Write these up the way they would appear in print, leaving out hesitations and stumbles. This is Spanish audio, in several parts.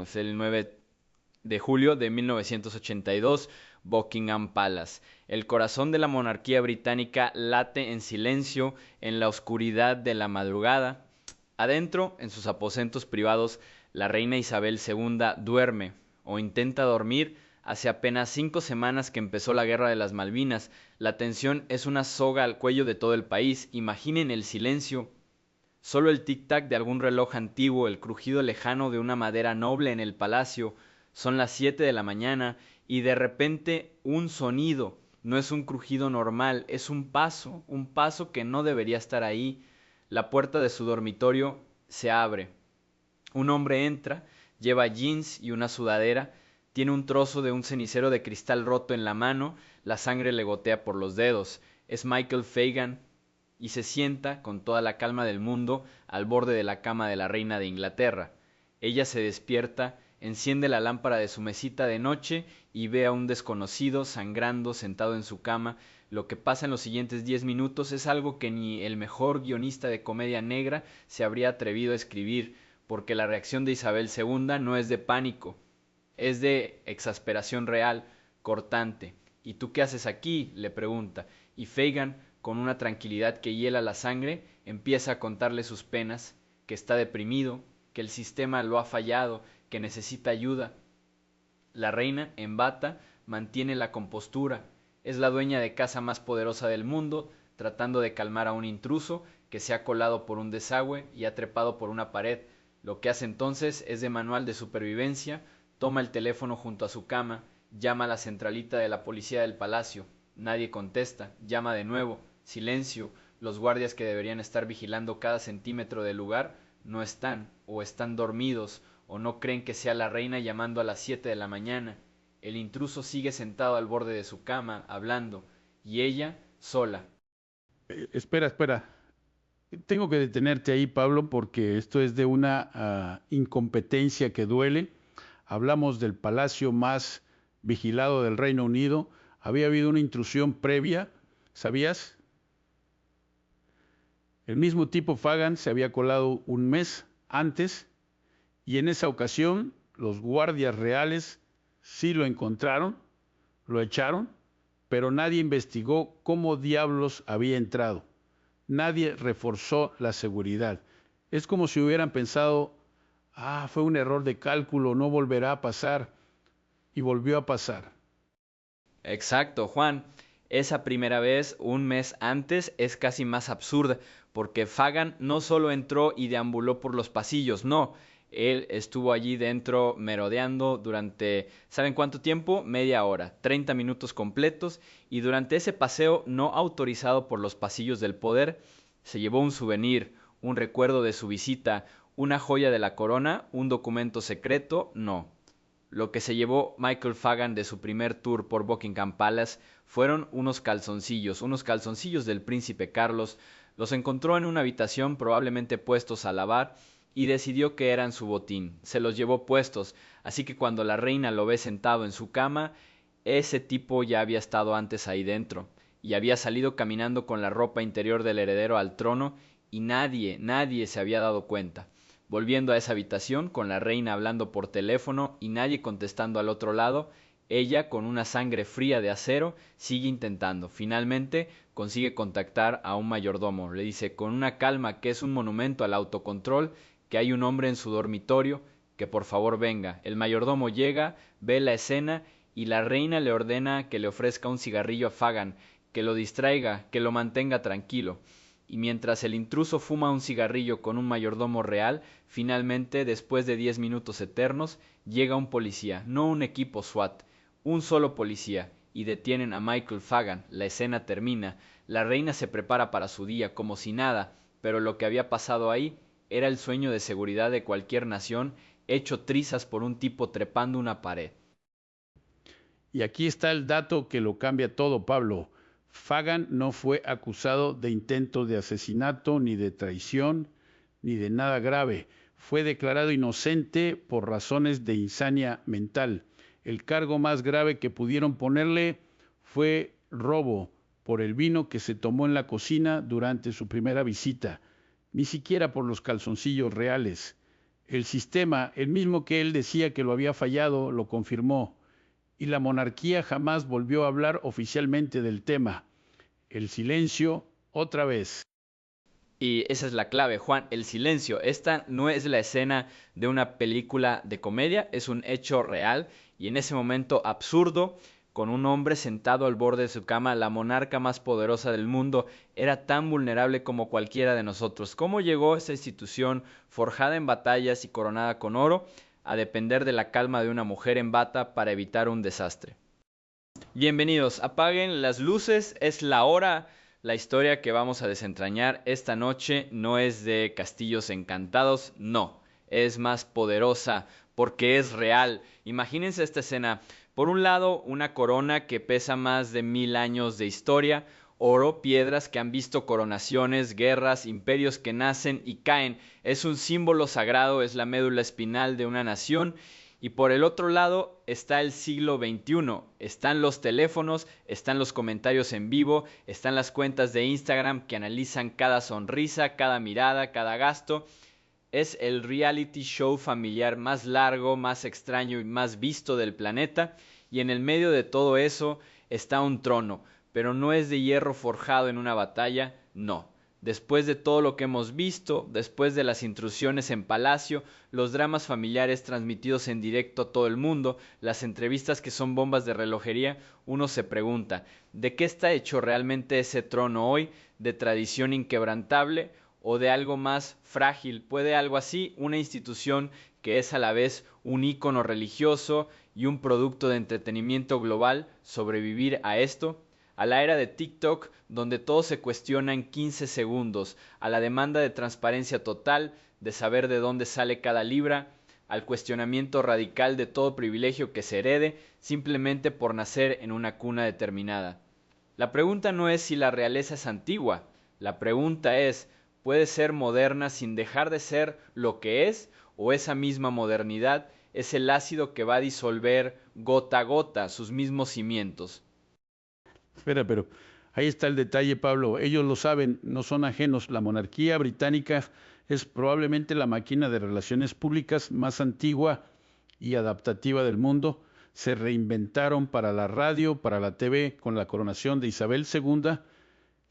Es el 9 de julio de 1982, Buckingham Palace. El corazón de la monarquía británica late en silencio en la oscuridad de la madrugada. Adentro, en sus aposentos privados, la reina Isabel II duerme o intenta dormir. Hace apenas 5 semanas que empezó la guerra de las Malvinas. La tensión es una soga al cuello de todo el país. Imaginen el silencio. Solo el tic-tac de algún reloj antiguo, el crujido lejano de una madera noble en el palacio. Son las 7 de la mañana y de repente un sonido. No es un crujido normal, es un paso que no debería estar ahí. La puerta de su dormitorio se abre. Un hombre entra, lleva jeans y una sudadera, tiene un trozo de un cenicero de cristal roto en la mano, la sangre le gotea por los dedos. Es Michael Fagan y se sienta con toda la calma del mundo al borde de la cama de la reina de Inglaterra. Ella se despierta, enciende la lámpara de su mesita de noche y ve a un desconocido sangrando sentado en su cama. Lo que pasa en los siguientes 10 minutos es algo que ni el mejor guionista de comedia negra se habría atrevido a escribir, porque la reacción de Isabel II no es de pánico, es de exasperación real, cortante. ¿Y tú qué haces aquí?, le pregunta, y Fagin, con una tranquilidad que hiela la sangre, empieza a contarle sus penas, que está deprimido, que el sistema lo ha fallado, que necesita ayuda. La reina, en bata, mantiene la compostura. Es la dueña de casa más poderosa del mundo, tratando de calmar a un intruso que se ha colado por un desagüe y ha trepado por una pared. Lo que hace entonces es de manual de supervivencia, toma el teléfono junto a su cama, llama a la centralita de la policía del palacio. Nadie contesta, llama de nuevo, silencio. Los guardias que deberían estar vigilando cada centímetro del lugar no están, o están dormidos, o no creen que sea la reina llamando a las 7 de la mañana. El intruso sigue sentado al borde de su cama, hablando, y ella sola. Espera, espera. Tengo que detenerte ahí, Pablo, porque esto es de una incompetencia que duele. Hablamos del palacio más vigilado del Reino Unido. Había habido una intrusión previa, ¿sabías? El mismo tipo Fagan se había colado un mes antes y en esa ocasión los guardias reales sí lo encontraron, lo echaron, pero nadie investigó cómo diablos había entrado. Nadie reforzó la seguridad. Es como si hubieran pensado, fue un error de cálculo, no volverá a pasar, y volvió a pasar. Exacto, Juan. Esa primera vez, un mes antes, es casi más absurda, porque Fagan no solo entró y deambuló por los pasillos, no. Él estuvo allí dentro merodeando durante, ¿saben cuánto tiempo? Media hora, 30 minutos completos, y durante ese paseo no autorizado por los pasillos del poder, se llevó un souvenir, un recuerdo de su visita, una joya de la corona, un documento secreto, no. Lo que se llevó Michael Fagan de su primer tour por Buckingham Palace fueron unos calzoncillos del príncipe Carlos. Los encontró en una habitación probablemente puestos a lavar y decidió que eran su botín. Se los llevó puestos, así que cuando la reina lo ve sentado en su cama, ese tipo ya había estado antes ahí dentro y había salido caminando con la ropa interior del heredero al trono y nadie se había dado cuenta. Volviendo a esa habitación, con la reina hablando por teléfono y nadie contestando al otro lado, ella, con una sangre fría de acero, sigue intentando. Finalmente consigue contactar a un mayordomo. Le dice con una calma que es un monumento al autocontrol, que hay un hombre en su dormitorio, que por favor venga. El mayordomo llega, ve la escena y la reina le ordena que le ofrezca un cigarrillo a Fagan, que lo distraiga, que lo mantenga tranquilo. Y mientras el intruso fuma un cigarrillo con un mayordomo real, finalmente, después de 10 minutos eternos, llega un policía, no un equipo SWAT, un solo policía, y detienen a Michael Fagan. La escena termina, la reina se prepara para su día como si nada, pero lo que había pasado ahí era el sueño de seguridad de cualquier nación, hecho trizas por un tipo trepando una pared. Y aquí está el dato que lo cambia todo, Pablo. Fagan no fue acusado de intento de asesinato, ni de traición, ni de nada grave. Fue declarado inocente por razones de insania mental. El cargo más grave que pudieron ponerle fue robo por el vino que se tomó en la cocina durante su primera visita, ni siquiera por los calzoncillos reales. El sistema, el mismo que él decía que lo había fallado, lo confirmó, y la monarquía jamás volvió a hablar oficialmente del tema. El silencio otra vez. Y esa es la clave, Juan, el silencio. Esta no es la escena de una película de comedia, es un hecho real y en ese momento absurdo, con un hombre sentado al borde de su cama, la monarca más poderosa del mundo, era tan vulnerable como cualquiera de nosotros. ¿Cómo llegó esa institución forjada en batallas y coronada con oro a depender de la calma de una mujer en bata para evitar un desastre? Bienvenidos, apaguen las luces, es la hora. La historia que vamos a desentrañar esta noche no es de castillos encantados, no, es más poderosa porque es real. Imagínense esta escena. Por un lado, una corona que pesa más de 1000 años de historia, oro, piedras que han visto coronaciones, guerras, imperios que nacen y caen. Es un símbolo sagrado, es la médula espinal de una nación. Y por el otro lado está el siglo XXI, están los teléfonos, están los comentarios en vivo, están las cuentas de Instagram que analizan cada sonrisa, cada mirada, cada gasto. Es el reality show familiar más largo, más extraño y más visto del planeta. Y en el medio de todo eso está un trono, pero no es de hierro forjado en una batalla, no. Después de todo lo que hemos visto, después de las intrusiones en Palacio, los dramas familiares transmitidos en directo a todo el mundo, las entrevistas que son bombas de relojería, uno se pregunta, ¿de qué está hecho realmente ese trono hoy? ¿De tradición inquebrantable o de algo más frágil? ¿Puede algo así, una institución que es a la vez un ícono religioso y un producto de entretenimiento global, sobrevivir a esto? A la era de TikTok, donde todo se cuestiona en 15 segundos, a la demanda de transparencia total, de saber de dónde sale cada libra, al cuestionamiento radical de todo privilegio que se herede simplemente por nacer en una cuna determinada. La pregunta no es si la realeza es antigua, la pregunta es, ¿puede ser moderna sin dejar de ser lo que es? ¿O esa misma modernidad es el ácido que va a disolver gota a gota sus mismos cimientos? Espera, pero ahí está el detalle, Pablo. Ellos lo saben, no son ajenos. La monarquía británica es probablemente la máquina de relaciones públicas más antigua y adaptativa del mundo. Se reinventaron para la radio, para la TV, con la coronación de Isabel II.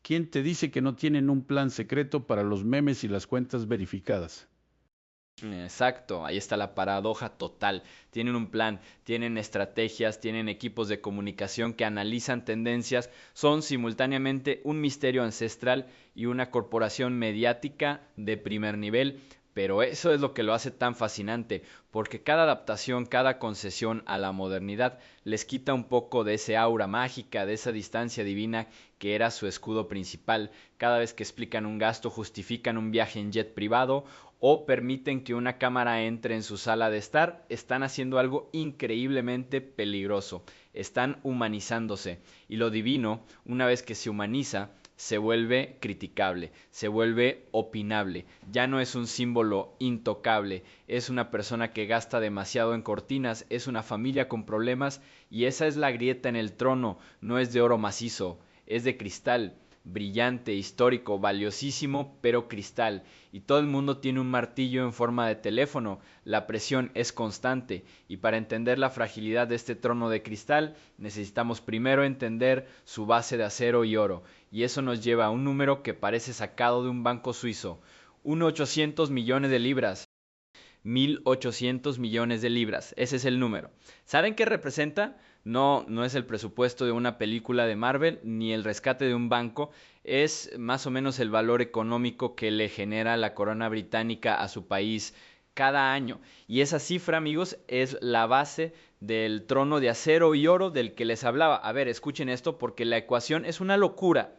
¿Quién te dice que no tienen un plan secreto para los memes y las cuentas verificadas? Exacto, ahí está la paradoja total. Tienen un plan, tienen estrategias, tienen equipos de comunicación que analizan tendencias, son simultáneamente un misterio ancestral y una corporación mediática de primer nivel. Pero eso es lo que lo hace tan fascinante, porque cada adaptación, cada concesión a la modernidad les quita un poco de ese aura mágica, de esa distancia divina que era su escudo principal. Cada vez que explican un gasto, justifican un viaje en jet privado o permiten que una cámara entre en su sala de estar, están haciendo algo increíblemente peligroso. Están humanizándose. Y lo divino, una vez que se humaniza, se vuelve criticable, se vuelve opinable. Ya no es un símbolo intocable, es una persona que gasta demasiado en cortinas, es una familia con problemas y esa es la grieta en el trono, no es de oro macizo, es de cristal. Brillante, histórico, valiosísimo, pero cristal. Y todo el mundo tiene un martillo en forma de teléfono. La presión es constante. Y para entender la fragilidad de este trono de cristal, necesitamos primero entender su base de acero y oro. Y eso nos lleva a un número que parece sacado de un banco suizo. 1.800 millones de libras. 1.800 millones de libras. Ese es el número. ¿Saben qué representa? No, no es el presupuesto de una película de Marvel ni el rescate de un banco. Es más o menos el valor económico que le genera la corona británica a su país cada año. Y esa cifra, amigos, es la base del trono de acero y oro del que les hablaba. A ver, escuchen esto porque la ecuación es una locura.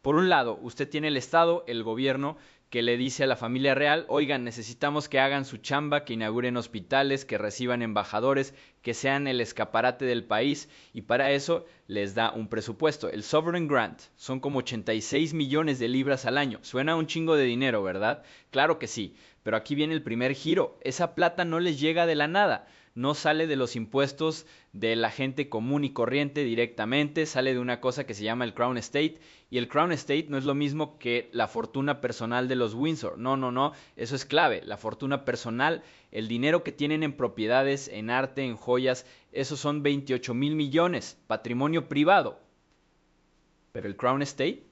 Por un lado, usted tiene el Estado, el gobierno, que le dice a la familia real, oigan, necesitamos que hagan su chamba, que inauguren hospitales, que reciban embajadores, que sean el escaparate del país, y para eso les da un presupuesto. El Sovereign Grant son como 86 millones de libras al año. Suena un chingo de dinero, ¿verdad? Claro que sí, pero aquí viene el primer giro. Esa plata no les llega de la nada. no sale de los impuestos de la gente común y corriente directamente, sale de una cosa que se llama el Crown Estate, y el Crown Estate no es lo mismo que la fortuna personal de los Windsor. No, no, no, eso es clave. La fortuna personal, el dinero que tienen en propiedades, en arte, en joyas, esos son 28,000 millones, patrimonio privado. Pero el Crown Estate,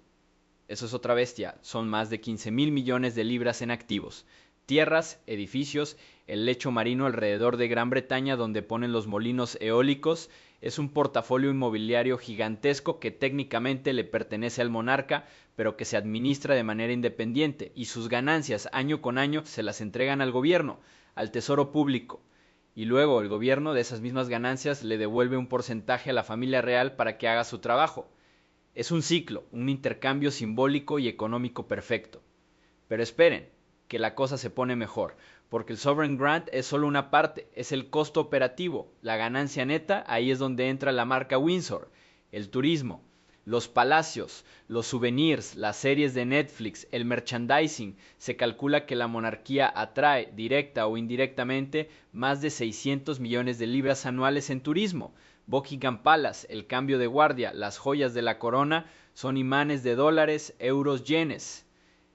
eso es otra bestia, son más de 15,000 millones de libras en activos. Tierras, edificios, el lecho marino alrededor de Gran Bretaña donde ponen los molinos eólicos, es un portafolio inmobiliario gigantesco que técnicamente le pertenece al monarca, pero que se administra de manera independiente y sus ganancias año con año se las entregan al gobierno, al tesoro público. Y luego el gobierno de esas mismas ganancias le devuelve un porcentaje a la familia real para que haga su trabajo. Es un ciclo, un intercambio simbólico y económico perfecto. Pero esperen, que la cosa se pone mejor, porque el Sovereign Grant es solo una parte, es el costo operativo, la ganancia neta, ahí es donde entra la marca Windsor, el turismo, los palacios, los souvenirs, las series de Netflix, el merchandising. Se calcula que la monarquía atrae, directa o indirectamente, más de 600 millones de libras anuales en turismo. Buckingham Palace, el cambio de guardia, las joyas de la corona son imanes de dólares, euros, yenes.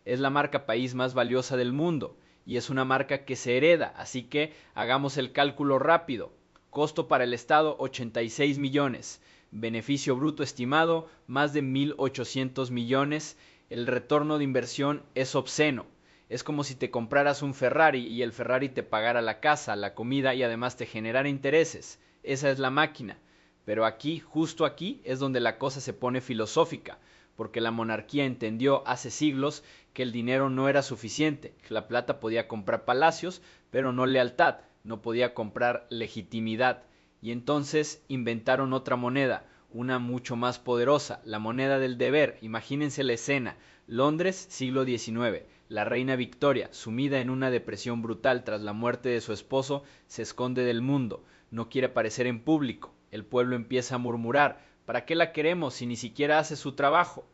Es la marca país más valiosa del mundo y es una marca que se hereda, así que hagamos el cálculo rápido. Costo para el Estado 86 millones, beneficio bruto estimado más de 1.800 millones, el retorno de inversión es obsceno. Es como si te compraras un Ferrari y el Ferrari te pagara la casa, la comida y además te generara intereses. Esa es la máquina. Pero aquí, justo aquí, es donde la cosa se pone filosófica, porque la monarquía entendió hace siglos que el dinero no era suficiente, que la plata podía comprar palacios, pero no lealtad, no podía comprar legitimidad. Y entonces inventaron otra moneda, una mucho más poderosa, la moneda del deber. Imagínense la escena, Londres, siglo XIX. La reina Victoria, sumida en una depresión brutal tras la muerte de su esposo, se esconde del mundo, no quiere aparecer en público. El pueblo empieza a murmurar, ¿para qué la queremos si ni siquiera hace su trabajo?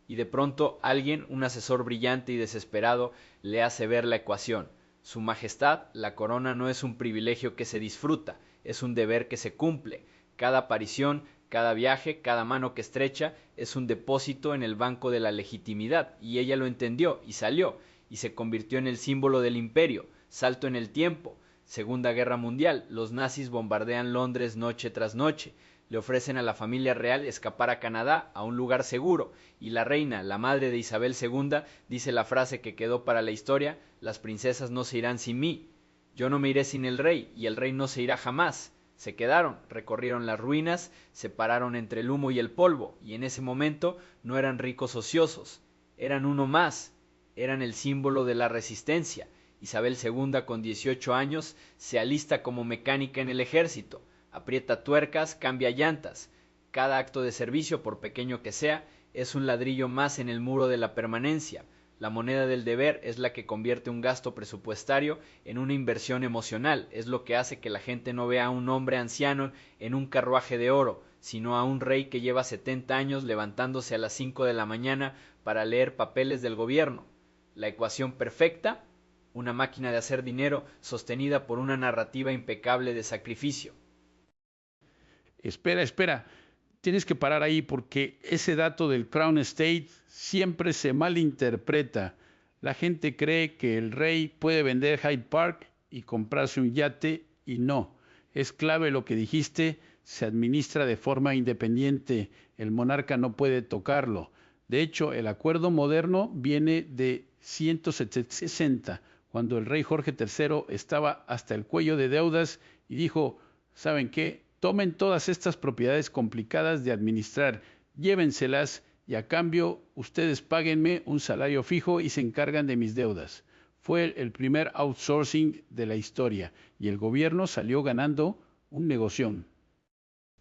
Y de pronto alguien, un asesor brillante y desesperado, le hace ver la ecuación. Su Majestad, la corona no es un privilegio que se disfruta, es un deber que se cumple. Cada aparición, cada viaje, cada mano que estrecha es un depósito en el banco de la legitimidad, y ella lo entendió y salió, y se convirtió en el símbolo del imperio. Salto en el tiempo. Segunda Guerra Mundial, los nazis bombardean Londres noche tras noche. Le ofrecen a la familia real escapar a Canadá, a un lugar seguro, y la reina, la madre de Isabel II, dice la frase que quedó para la historia: las princesas no se irán sin mí. Yo no me iré sin el rey, y el rey no se irá jamás. Se quedaron, recorrieron las ruinas, se pararon entre el humo y el polvo, y en ese momento no eran ricos ociosos, eran uno más, eran el símbolo de la resistencia. Isabel II, con 18 años, se alista como mecánica en el ejército, aprieta tuercas, cambia llantas. Cada acto de servicio, por pequeño que sea, es un ladrillo más en el muro de la permanencia. La moneda del deber es la que convierte un gasto presupuestario en una inversión emocional, es lo que hace que la gente no vea a un hombre anciano en un carruaje de oro, sino a un rey que lleva 70 años levantándose a las 5 de la mañana para leer papeles del gobierno. La ecuación perfecta, una máquina de hacer dinero sostenida por una narrativa impecable de sacrificio. Espera, espera. Tienes que parar ahí porque ese dato del Crown Estate siempre se malinterpreta. La gente cree que el rey puede vender Hyde Park y comprarse un yate y no. Es clave lo que dijiste, se administra de forma independiente. El monarca no puede tocarlo. De hecho, el acuerdo moderno viene de 160, cuando el rey Jorge III estaba hasta el cuello de deudas y dijo, ¿saben qué? Tomen todas estas propiedades complicadas de administrar, llévenselas y a cambio ustedes páguenme un salario fijo y se encargan de mis deudas. Fue el primer outsourcing de la historia y el gobierno salió ganando un negocio.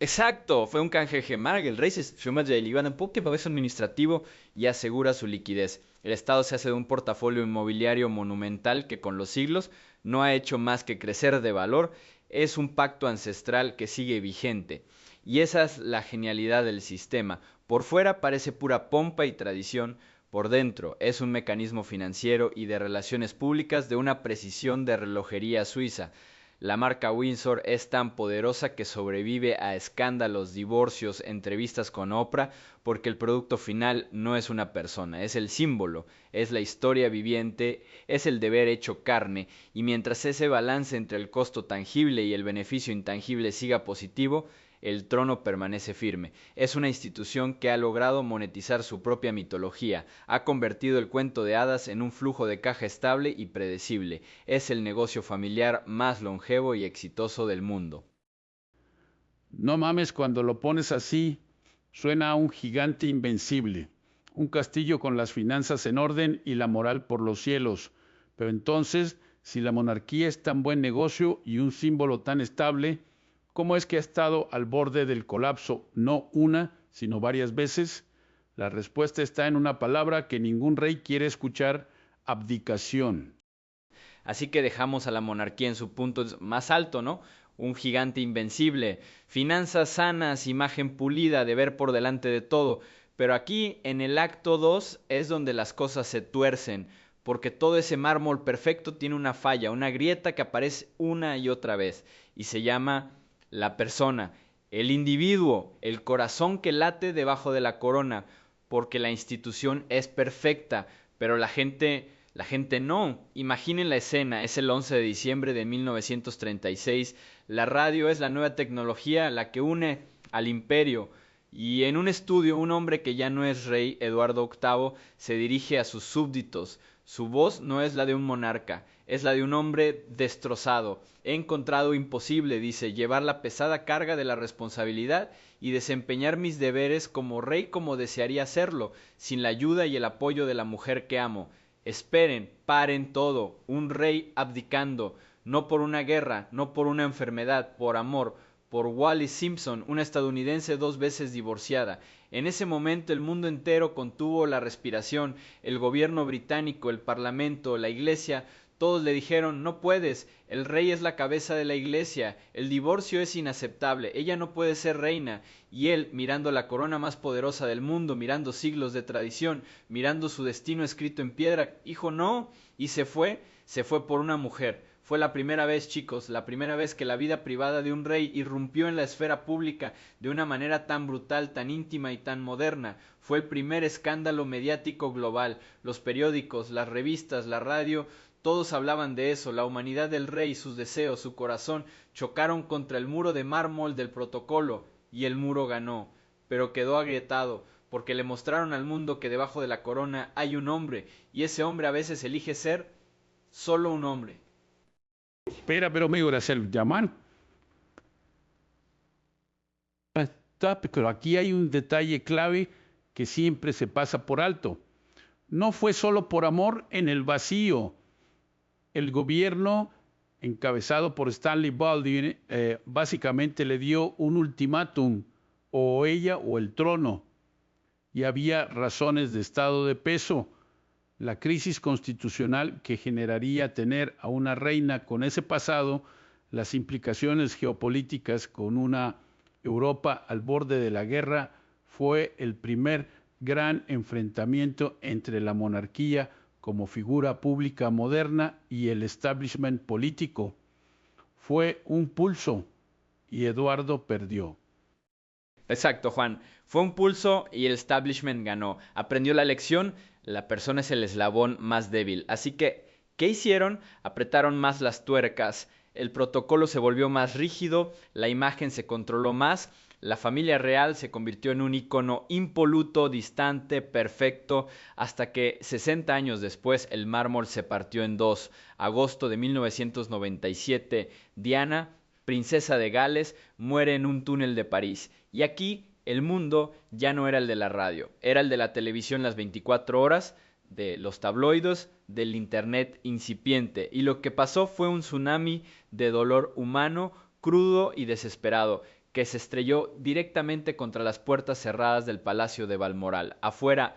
Exacto, fue un canjegemar. El rey se suma de Líbano por proceso administrativo y asegura su liquidez. El Estado se hace de un portafolio inmobiliario monumental que con los siglos no ha hecho más que crecer de valor. Es un pacto ancestral que sigue vigente. Y esa es la genialidad del sistema. Por fuera parece pura pompa y tradición, por dentro es un mecanismo financiero y de relaciones públicas de una precisión de relojería suiza. La marca Windsor es tan poderosa que sobrevive a escándalos, divorcios, entrevistas con Oprah, porque el producto final no es una persona, es el símbolo, es la historia viviente, es el deber hecho carne, y mientras ese balance entre el costo tangible y el beneficio intangible siga positivo, el trono permanece firme. Es una institución que ha logrado monetizar su propia mitología, ha convertido el cuento de hadas en un flujo de caja estable y predecible. Es el negocio familiar más longevo y exitoso del mundo. No mames, cuando lo pones así, suena a un gigante invencible, un castillo con las finanzas en orden y la moral por los cielos. Pero entonces, si la monarquía es tan buen negocio y un símbolo tan estable, ¿cómo es que ha estado al borde del colapso no una, sino varias veces? La respuesta está en una palabra que ningún rey quiere escuchar: abdicación. Así que dejamos a la monarquía en su punto más alto, ¿no? Un gigante invencible, finanzas sanas, imagen pulida, deber por delante de todo. Pero aquí, en el acto 2, es donde las cosas se tuercen, porque todo ese mármol perfecto tiene una falla, una grieta que aparece una y otra vez, y se llama la persona, el individuo, el corazón que late debajo de la corona, porque la institución es perfecta, pero la gente no. Imaginen la escena, es el 11 de diciembre de 1936, la radio es la nueva tecnología, la que une al imperio, y en un estudio un hombre que ya no es rey, Eduardo VIII, se dirige a sus súbditos. Su voz no es la de un monarca, es la de un hombre destrozado. He encontrado imposible, dice, llevar la pesada carga de la responsabilidad y desempeñar mis deberes como rey como desearía hacerlo, sin la ayuda y el apoyo de la mujer que amo. Esperen, paren todo, un rey abdicando, no por una guerra, no por una enfermedad, por amor, por Wallis Simpson, una estadounidense 2 veces divorciada. En ese momento el mundo entero contuvo la respiración, el gobierno británico, el parlamento, la iglesia, todos le dijeron: no puedes, el rey es la cabeza de la iglesia, el divorcio es inaceptable, ella no puede ser reina. Y él, mirando la corona más poderosa del mundo, mirando siglos de tradición, mirando su destino escrito en piedra, dijo no, y se fue por una mujer. Fue la primera vez, chicos, la primera vez que la vida privada de un rey irrumpió en la esfera pública de una manera tan brutal, tan íntima y tan moderna. Fue el primer escándalo mediático global. Los periódicos, las revistas, la radio, todos hablaban de eso. La humanidad del rey, sus deseos, su corazón, chocaron contra el muro de mármol del protocolo, y el muro ganó, pero quedó agrietado, porque le mostraron al mundo que debajo de la corona hay un hombre, y ese hombre a veces elige ser solo un hombre. Espera, pero me iba a hacer llamar. Pero aquí hay un detalle clave que siempre se pasa por alto. No fue solo por amor en el vacío. El gobierno, encabezado por Stanley Baldwin, básicamente le dio un ultimátum: o ella o el trono. Y había razones de estado de peso. La crisis constitucional que generaría tener a una reina con ese pasado, las implicaciones geopolíticas con una Europa al borde de la guerra, fue el primer gran enfrentamiento entre la monarquía como figura pública moderna y el establishment político. Fue un pulso y Eduardo perdió. Exacto, Juan. Fue un pulso y el establishment ganó. Aprendió la lección, la persona es el eslabón más débil. Así que, ¿qué hicieron? Apretaron más las tuercas, el protocolo se volvió más rígido, la imagen se controló más, la familia real se convirtió en un icono impoluto, distante, perfecto, hasta que 60 años después el mármol se partió en dos. Agosto de 1997, Diana, princesa de Gales, muere en un túnel de París. Y aquí el mundo ya no era el de la radio, era el de la televisión las 24 horas, de los tabloides, del internet incipiente. Y lo que pasó fue un tsunami de dolor humano, crudo y desesperado, que se estrelló directamente contra las puertas cerradas del Palacio de Balmoral. Afuera,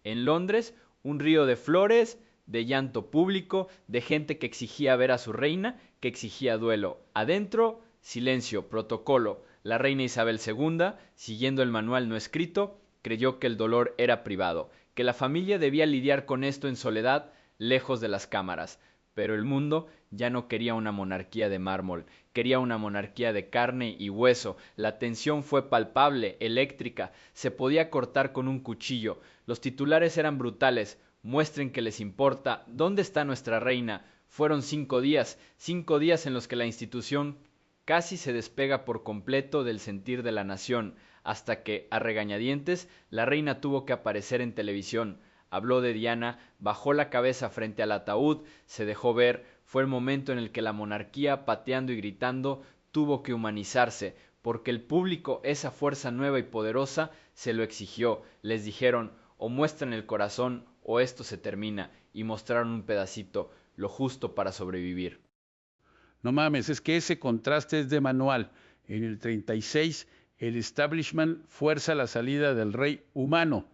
en Londres, un río de flores, de llanto público, de gente que exigía ver a su reina, que exigía duelo. Adentro, silencio, protocolo. La reina Isabel II, siguiendo el manual no escrito, creyó que el dolor era privado, que la familia debía lidiar con esto en soledad, lejos de las cámaras. Pero el mundo ya no quería una monarquía de mármol, quería una monarquía de carne y hueso. La tensión fue palpable, eléctrica, se podía cortar con un cuchillo. Los titulares eran brutales. Muestren que les importa. ¿Dónde está nuestra reina? Fueron 5 días en los que la institución casi se despega por completo del sentir de la nación, hasta que, a regañadientes, la reina tuvo que aparecer en televisión. Habló de Diana, bajó la cabeza frente al ataúd, se dejó ver. Fue el momento en el que la monarquía, pateando y gritando, tuvo que humanizarse, porque el público, esa fuerza nueva y poderosa, se lo exigió. Les dijeron, o muestran el corazón o esto se termina, y mostraron un pedacito, lo justo para sobrevivir. No mames, es que ese contraste es de manual. En el 36, el establishment fuerza la salida del rey humano.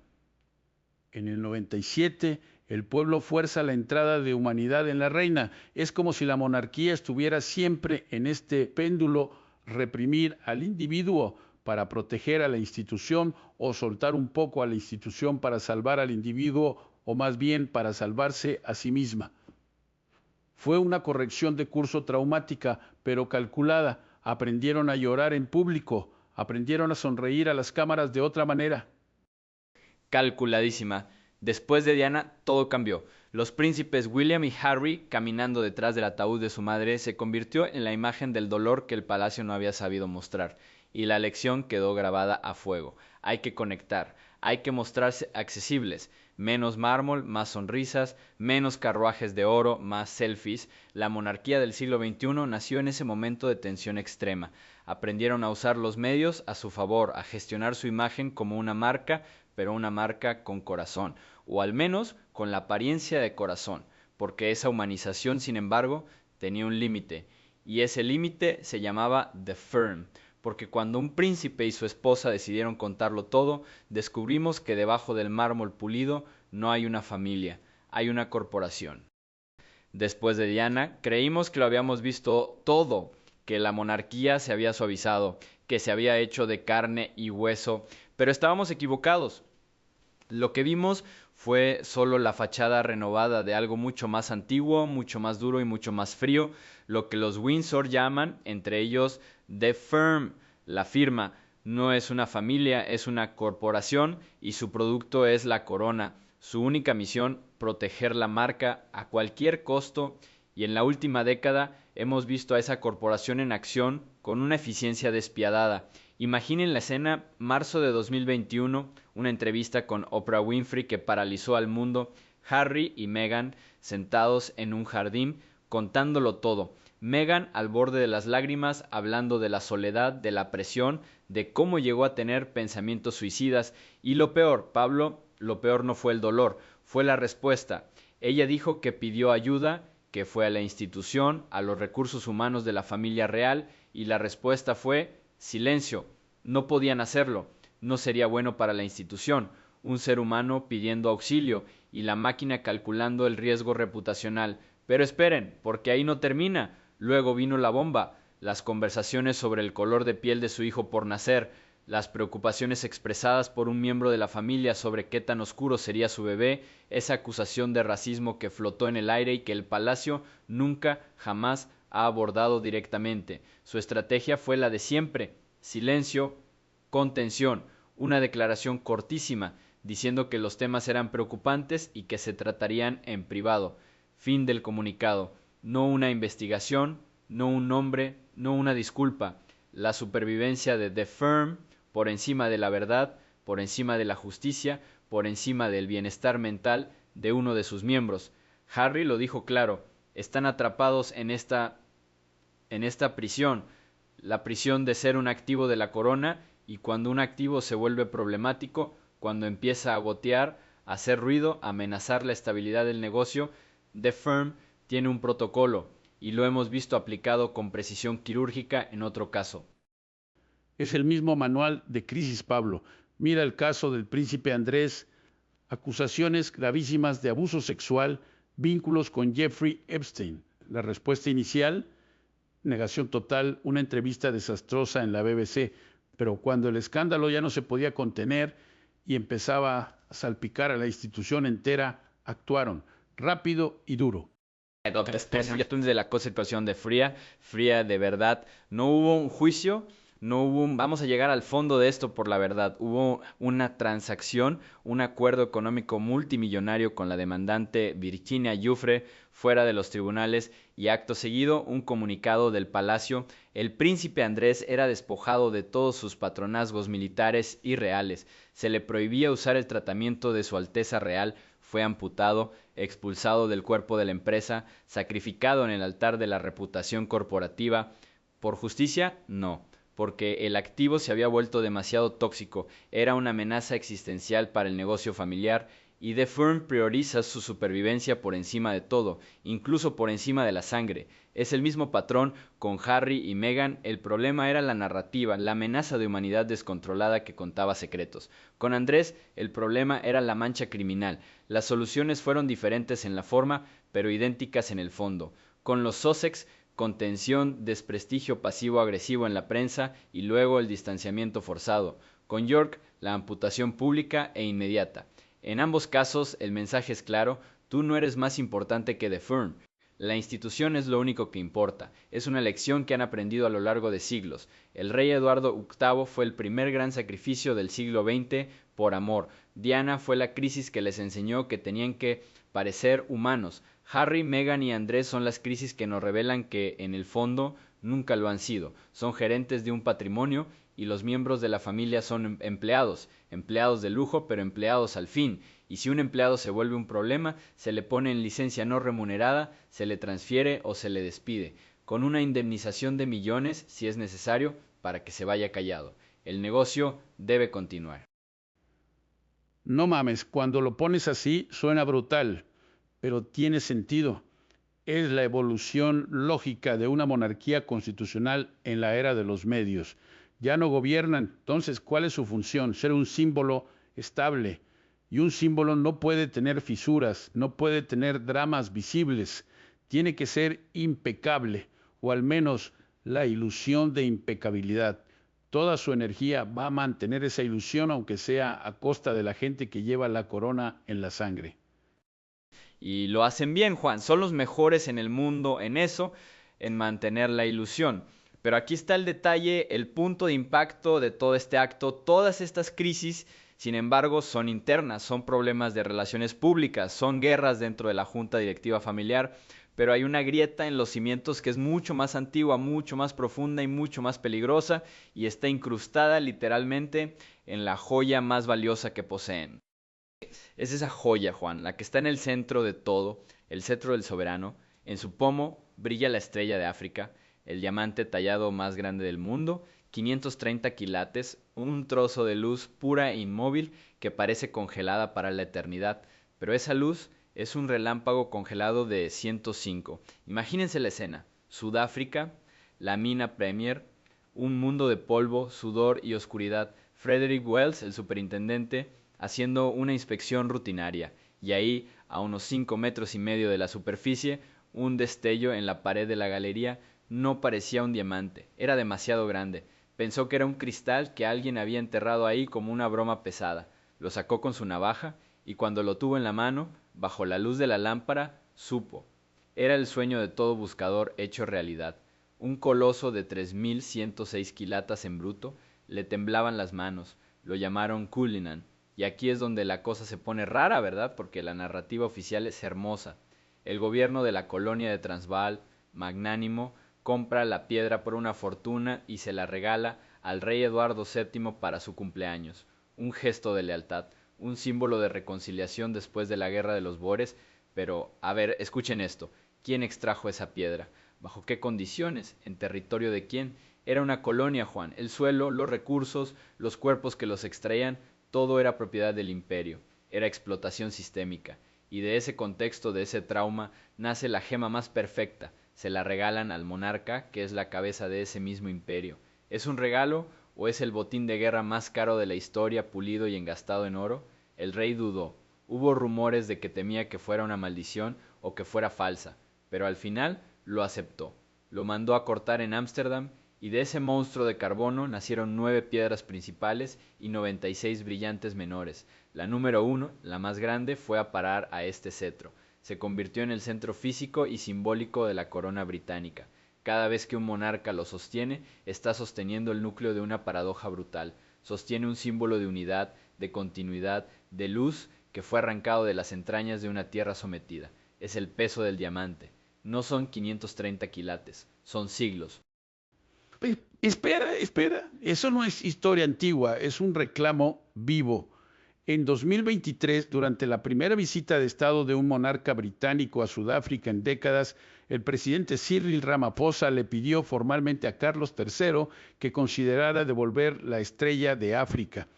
En el 97, el pueblo fuerza la entrada de humanidad en la reina. Es como si la monarquía estuviera siempre en este péndulo, reprimir al individuo para proteger a la institución o soltar un poco a la institución para salvar al individuo o más bien para salvarse a sí misma. Fue una corrección de curso traumática, pero calculada. Aprendieron a llorar en público, aprendieron a sonreír a las cámaras de otra manera. Calculadísima. Después de Diana, todo cambió. Los príncipes William y Harry, caminando detrás del ataúd de su madre, se convirtió en la imagen del dolor que el palacio no había sabido mostrar. Y la lección quedó grabada a fuego. Hay que conectar, hay que mostrarse accesibles. Menos mármol, más sonrisas, menos carruajes de oro, más selfies. La monarquía del siglo XXI nació en ese momento de tensión extrema. Aprendieron a usar los medios a su favor, a gestionar su imagen como una marca, pero una marca con corazón, o al menos con la apariencia de corazón, porque esa humanización, sin embargo, tenía un límite, y ese límite se llamaba The Firm, porque cuando un príncipe y su esposa decidieron contarlo todo, descubrimos que debajo del mármol pulido no hay una familia, hay una corporación. Después de Diana, creímos que lo habíamos visto todo, que la monarquía se había suavizado, que se había hecho de carne y hueso, pero estábamos equivocados. Lo que vimos fue solo la fachada renovada de algo mucho más antiguo, mucho más duro y mucho más frío, lo que los Windsor llaman, entre ellos, The Firm, la firma. No es una familia, es una corporación y su producto es la corona. Su única misión, proteger la marca a cualquier costo, y en la última década hemos visto a esa corporación en acción con una eficiencia despiadada. Imaginen la escena, marzo de 2021, una entrevista con Oprah Winfrey que paralizó al mundo, Harry y Meghan sentados en un jardín contándolo todo. Meghan al borde de las lágrimas, hablando de la soledad, de la presión, de cómo llegó a tener pensamientos suicidas. Y lo peor, Pablo, lo peor no fue el dolor, fue la respuesta. Ella dijo que pidió ayuda, que fue a la institución, a los recursos humanos de la familia real, y la respuesta fue silencio. No podían hacerlo. No sería bueno para la institución. Un ser humano pidiendo auxilio y la máquina calculando el riesgo reputacional. Pero esperen, porque ahí no termina. Luego vino la bomba, las conversaciones sobre el color de piel de su hijo por nacer, las preocupaciones expresadas por un miembro de la familia sobre qué tan oscuro sería su bebé, esa acusación de racismo que flotó en el aire y que el palacio nunca, jamás ha abordado directamente. Su estrategia fue la de siempre: silencio, contención, una declaración cortísima, diciendo que los temas eran preocupantes y que se tratarían en privado. Fin del comunicado. No una investigación, no un nombre, no una disculpa. La supervivencia de The Firm por encima de la verdad, por encima de la justicia, por encima del bienestar mental de uno de sus miembros. Harry lo dijo claro, están atrapados en esta prisión, la prisión de ser un activo de la corona, y cuando un activo se vuelve problemático, cuando empieza a gotear, a hacer ruido, a amenazar la estabilidad del negocio, The Firm tiene un protocolo, y lo hemos visto aplicado con precisión quirúrgica en otro caso. Es el mismo manual de crisis, Pablo. Mira el caso del príncipe Andrés, acusaciones gravísimas de abuso sexual, vínculos con Jeffrey Epstein. La respuesta inicial, negación total, una entrevista desastrosa en la BBC, pero cuando el escándalo ya no se podía contener y empezaba a salpicar a la institución entera, actuaron rápido y duro. De la situación de fría de verdad. No hubo un juicio, no hubo vamos a llegar al fondo de esto por la verdad. Hubo una transacción, un acuerdo económico multimillonario con la demandante Virginia Giuffre fuera de los tribunales y acto seguido un comunicado del palacio. El príncipe Andrés era despojado de todos sus patronazgos militares y reales. Se le prohibía usar el tratamiento de su Alteza Real. Fue amputado, expulsado del cuerpo de la empresa, sacrificado en el altar de la reputación corporativa. ¿Por justicia? No, porque el activo se había vuelto demasiado tóxico, era una amenaza existencial para el negocio familiar y The Firm prioriza su supervivencia por encima de todo, incluso por encima de la sangre. Es el mismo patrón con Harry y Meghan. El problema era la narrativa, la amenaza de humanidad descontrolada que contaba secretos. Con Andrés, el problema era la mancha criminal. Las soluciones fueron diferentes en la forma, pero idénticas en el fondo. Con los Sussex, contención, desprestigio pasivo-agresivo en la prensa y luego el distanciamiento forzado. Con York, la amputación pública e inmediata. En ambos casos, el mensaje es claro: tú no eres más importante que The Firm. La institución es lo único que importa. Es una lección que han aprendido a lo largo de siglos. El rey Eduardo VIII fue el primer gran sacrificio del siglo XX por amor. Diana fue la crisis que les enseñó que tenían que parecer humanos. Harry, Meghan y Andrés son las crisis que nos revelan que, en el fondo, nunca lo han sido. Son gerentes de un patrimonio y los miembros de la familia son empleados, empleados de lujo, pero empleados al fin. Y si un empleado se vuelve un problema, se le pone en licencia no remunerada, se le transfiere o se le despide, con una indemnización de millones, si es necesario, para que se vaya callado. El negocio debe continuar. No mames, cuando lo pones así suena brutal, pero tiene sentido. Es la evolución lógica de una monarquía constitucional en la era de los medios. Ya no gobiernan, entonces, ¿cuál es su función? Ser un símbolo estable. Y un símbolo no puede tener fisuras, no puede tener dramas visibles. Tiene que ser impecable, o al menos la ilusión de impecabilidad. Toda su energía va a mantener esa ilusión, aunque sea a costa de la gente que lleva la corona en la sangre. Y lo hacen bien, Juan. Son los mejores en el mundo en eso, en mantener la ilusión. Pero aquí está el detalle, el punto de impacto de todo este acto. Todas estas crisis, sin embargo, son internas, son problemas de relaciones públicas, son guerras dentro de la junta directiva familiar, pero hay una grieta en los cimientos que es mucho más antigua, mucho más profunda y mucho más peligrosa, y está incrustada literalmente en la joya más valiosa que poseen. Es esa joya, Juan, la que está en el centro de todo, el cetro del soberano. En su pomo brilla la estrella de África, el diamante tallado más grande del mundo, 530 quilates, un trozo de luz pura e inmóvil que parece congelada para la eternidad. Pero esa luz es un relámpago congelado de 105. Imagínense la escena: Sudáfrica, la mina Premier, un mundo de polvo, sudor y oscuridad. Frederick Wells, el superintendente, haciendo una inspección rutinaria, y ahí, a unos 5 metros y medio de la superficie, un destello en la pared de la galería. No parecía un diamante, era demasiado grande. Pensó que era un cristal que alguien había enterrado ahí como una broma pesada. Lo sacó con su navaja, y cuando lo tuvo en la mano, bajo la luz de la lámpara, supo. Era el sueño de todo buscador hecho realidad. Un coloso de 3106 quilatas en bruto. Le temblaban las manos. Lo llamaron Cullinan. Y aquí es donde la cosa se pone rara, ¿verdad? Porque la narrativa oficial es hermosa. El gobierno de la colonia de Transvaal, magnánimo, compra la piedra por una fortuna y se la regala al rey Eduardo VII para su cumpleaños. Un gesto de lealtad, un símbolo de reconciliación después de la guerra de los Bóeres. Pero, a ver, escuchen esto. ¿Quién extrajo esa piedra? ¿Bajo qué condiciones? ¿En territorio de quién? Era una colonia, Juan. El suelo, los recursos, los cuerpos que los extraían, todo era propiedad del imperio. Era explotación sistémica. Y de ese contexto, de ese trauma, nace la gema más perfecta. Se la regalan al monarca, que es la cabeza de ese mismo imperio. ¿Es un regalo o es el botín de guerra más caro de la historia, pulido y engastado en oro? El rey dudó. Hubo rumores de que temía que fuera una maldición o que fuera falsa, pero al final lo aceptó. Lo mandó a cortar en Ámsterdam, y de ese monstruo de carbono nacieron 9 piedras principales y 96 brillantes menores. La número 1, la más grande, fue a parar a este cetro. Se convirtió en el centro físico y simbólico de la corona británica. Cada vez que un monarca lo sostiene, está sosteniendo el núcleo de una paradoja brutal. Sostiene un símbolo de unidad, de continuidad, de luz que fue arrancado de las entrañas de una tierra sometida. Es el peso del diamante. No son 530 quilates, son siglos. Espera, eso no es historia antigua, es un reclamo vivo. En 2023, durante la primera visita de Estado de un monarca británico a Sudáfrica en décadas, el presidente Cyril Ramaphosa le pidió formalmente a Carlos III que considerara devolver la estrella de África.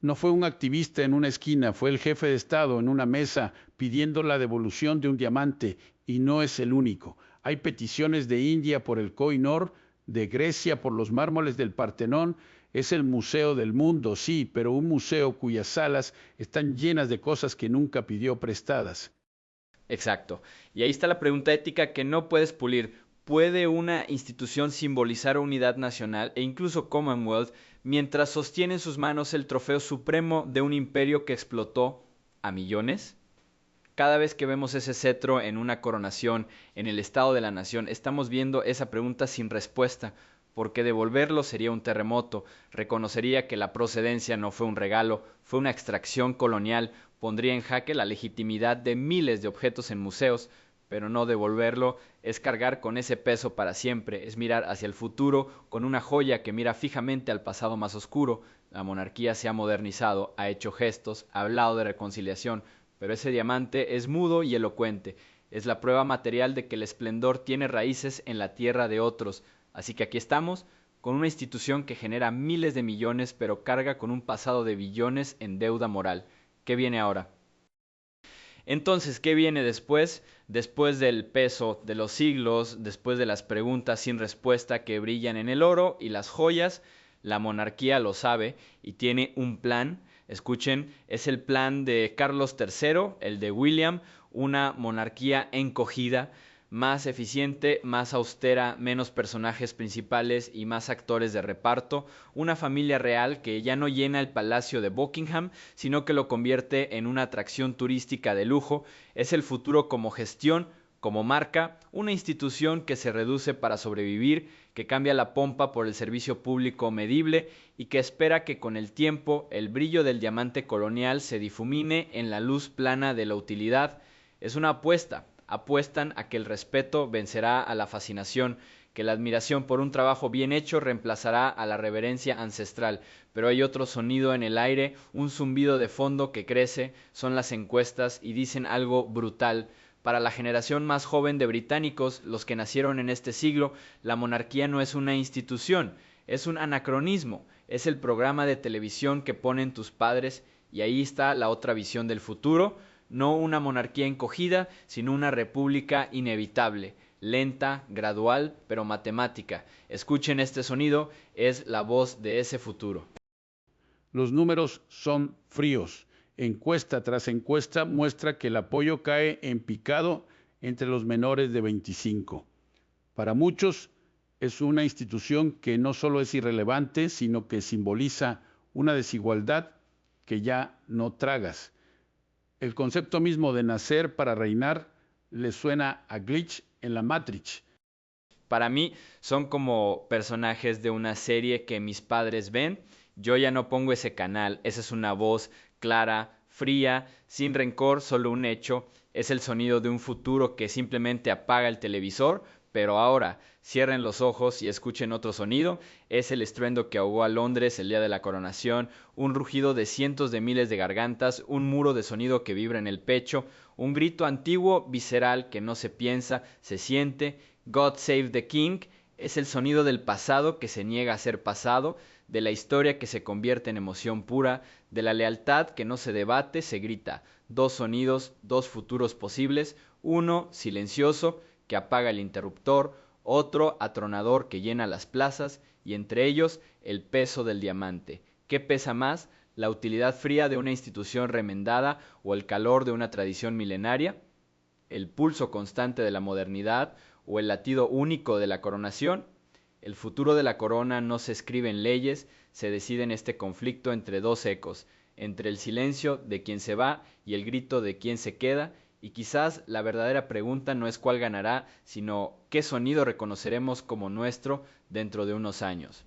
No fue un activista en una esquina, fue el jefe de Estado en una mesa pidiendo la devolución de un diamante, y no es el único. Hay peticiones de India por el Koh-i-Noor, de Grecia por los mármoles del Partenón. Es el museo del mundo, sí, pero un museo cuyas salas están llenas de cosas que nunca pidió prestadas. Exacto. Y ahí está la pregunta ética que no puedes pulir. ¿Puede una institución simbolizar unidad nacional e incluso Commonwealth mientras sostiene en sus manos el trofeo supremo de un imperio que explotó a millones? Cada vez que vemos ese cetro en una coronación, en el Estado de la Nación, estamos viendo esa pregunta sin respuesta, porque devolverlo sería un terremoto, reconocería que la procedencia no fue un regalo, fue una extracción colonial, pondría en jaque la legitimidad de miles de objetos en museos, pero no devolverlo es cargar con ese peso para siempre, es mirar hacia el futuro con una joya que mira fijamente al pasado más oscuro. La monarquía se ha modernizado, ha hecho gestos, ha hablado de reconciliación, pero ese diamante es mudo y elocuente, es la prueba material de que el esplendor tiene raíces en la tierra de otros, así que aquí estamos, con una institución que genera miles de millones pero carga con un pasado de billones en deuda moral. ¿Qué viene ahora? Entonces, ¿qué viene después? Después del peso de los siglos, después de las preguntas sin respuesta que brillan en el oro y las joyas, la monarquía lo sabe y tiene un plan. Escuchen, es el plan de Carlos III, el de William, una monarquía encogida, más eficiente, más austera, menos personajes principales y más actores de reparto, una familia real que ya no llena el palacio de Buckingham, sino que lo convierte en una atracción turística de lujo, es el futuro como gestión, como marca, una institución que se reduce para sobrevivir, que cambia la pompa por el servicio público medible y que espera que con el tiempo el brillo del diamante colonial se difumine en la luz plana de la utilidad. Es una apuesta. Apuestan a que el respeto vencerá a la fascinación, que la admiración por un trabajo bien hecho reemplazará a la reverencia ancestral, pero hay otro sonido en el aire, un zumbido de fondo que crece, son las encuestas y dicen algo brutal. Para la generación más joven de británicos, los que nacieron en este siglo, la monarquía no es una institución, es un anacronismo, es el programa de televisión que ponen tus padres y ahí está la otra visión del futuro. No una monarquía encogida, sino una república inevitable, lenta, gradual, pero matemática. Escuchen este sonido, es la voz de ese futuro. Los números son fríos. Encuesta tras encuesta muestra que el apoyo cae en picado entre los menores de 25. Para muchos es una institución que no solo es irrelevante, sino que simboliza una desigualdad que ya no tragas. El concepto mismo de nacer para reinar le suena a glitch en la Matrix. Para mí son como personajes de una serie que mis padres ven. Yo ya no pongo ese canal, esa es una voz clara, fría, sin rencor, solo un hecho. Es el sonido de un futuro que simplemente apaga el televisor, pero ahora cierren los ojos y escuchen otro sonido. Es el estruendo que ahogó a Londres el día de la coronación, un rugido de cientos de miles de gargantas, un muro de sonido que vibra en el pecho, un grito antiguo, visceral, que no se piensa, se siente. God Save the King es el sonido del pasado que se niega a ser pasado, de la historia que se convierte en emoción pura, de la lealtad que no se debate, se grita. Dos sonidos, dos futuros posibles, uno silencioso que apaga el interruptor, otro atronador que llena las plazas y entre ellos el peso del diamante. ¿Qué pesa más? ¿La utilidad fría de una institución remendada o el calor de una tradición milenaria? ¿El pulso constante de la modernidad o el latido único de la coronación? El futuro de la corona no se escribe en leyes, se decide en este conflicto entre dos ecos, entre el silencio de quien se va y el grito de quien se queda, Y quizás la verdadera pregunta no es cuál ganará, sino qué sonido reconoceremos como nuestro dentro de unos años.